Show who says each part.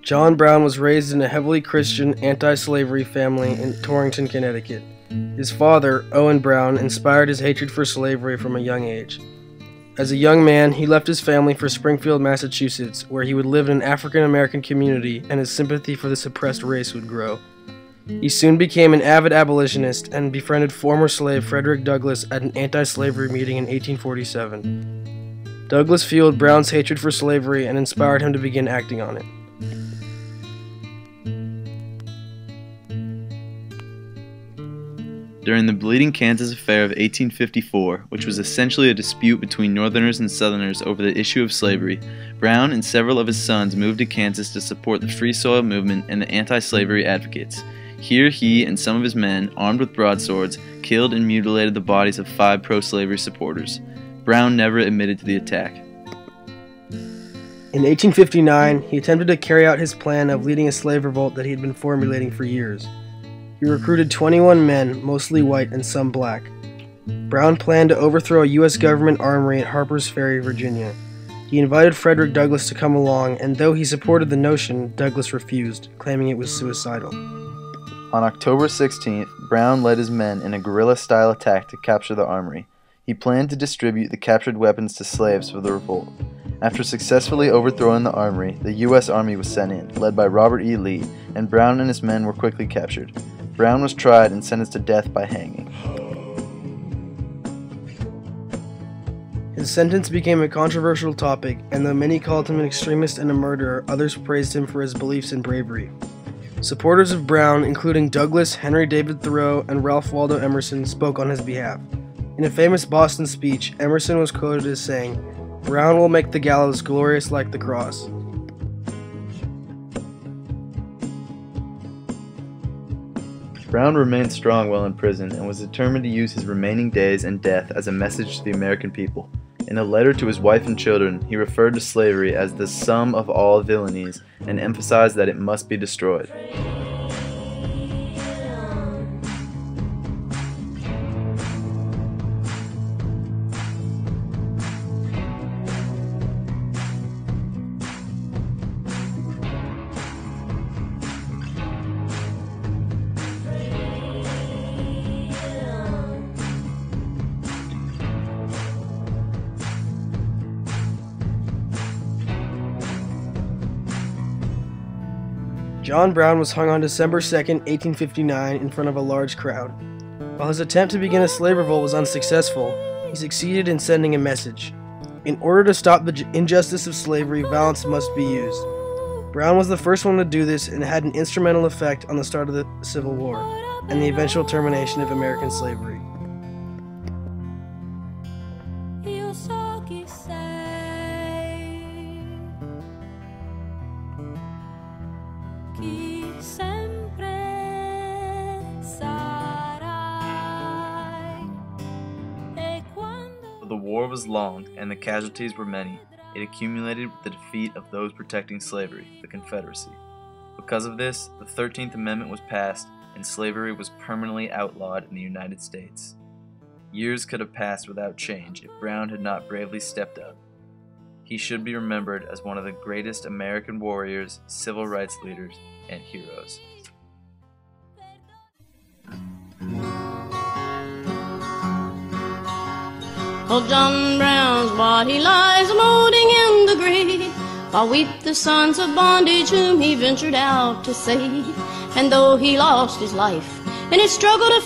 Speaker 1: John Brown was raised in a heavily Christian, anti-slavery family in Torrington, Connecticut. His father, Owen Brown, inspired his hatred for slavery from a young age. As a young man, he left his family for Springfield, Massachusetts, where he would live in an African-American community and his sympathy for the suppressed race would grow. He soon became an avid abolitionist and befriended former slave Frederick Douglass at an anti-slavery meeting in 1847. Douglass fueled Brown's hatred for slavery and inspired him to begin acting on it.
Speaker 2: During the Bleeding Kansas Affair of 1854, which was essentially a dispute between Northerners and Southerners over the issue of slavery, Brown and several of his sons moved to Kansas to support the Free Soil movement and the anti-slavery advocates. Here he and some of his men, armed with broadswords, killed and mutilated the bodies of 5 pro-slavery supporters. Brown never admitted to the attack.
Speaker 1: In 1859, he attempted to carry out his plan of leading a slave revolt that he had been formulating for years. He recruited 21 men, mostly white and some black. Brown planned to overthrow a U.S. government armory at Harper's Ferry, Virginia. He invited Frederick Douglass to come along, and though he supported the notion, Douglass refused, claiming it was suicidal.
Speaker 2: On October 16th, Brown led his men in a guerrilla-style attack to capture the armory. He planned to distribute the captured weapons to slaves for the revolt. After successfully overthrowing the armory, the U.S. Army was sent in, led by Robert E. Lee, and Brown and his men were quickly captured. Brown was tried and sentenced to death by hanging.
Speaker 1: His sentence became a controversial topic, and though many called him an extremist and a murderer, others praised him for his beliefs and bravery. Supporters of Brown, including Douglass, Henry David Thoreau, and Ralph Waldo Emerson, spoke on his behalf. In a famous Boston speech, Emerson was quoted as saying, "Brown will make the gallows glorious like the cross."
Speaker 2: Brown remained strong while in prison and was determined to use his remaining days and death as a message to the American people. In a letter to his wife and children, he referred to slavery as the sum of all villainies and emphasized that it must be destroyed.
Speaker 1: John Brown was hung on December 2, 1859, in front of a large crowd. While his attempt to begin a slave revolt was unsuccessful, he succeeded in sending a message. In order to stop the injustice of slavery, violence must be used. Brown was the first one to do this and had an instrumental effect on the start of the Civil War and the eventual termination of American slavery.
Speaker 2: The war was long, and the casualties were many. It accumulated with the defeat of those protecting slavery, the Confederacy. Because of this, the 13th Amendment was passed, and slavery was permanently outlawed in the United States. Years could have passed without change if Brown had not bravely stepped up. He should be remembered as one of the greatest American warriors, civil rights leaders, and heroes.
Speaker 3: Oh, John Brown's body lies molding in the grave, while weep the sons of bondage whom he ventured out to save. And though he lost his life in his struggle to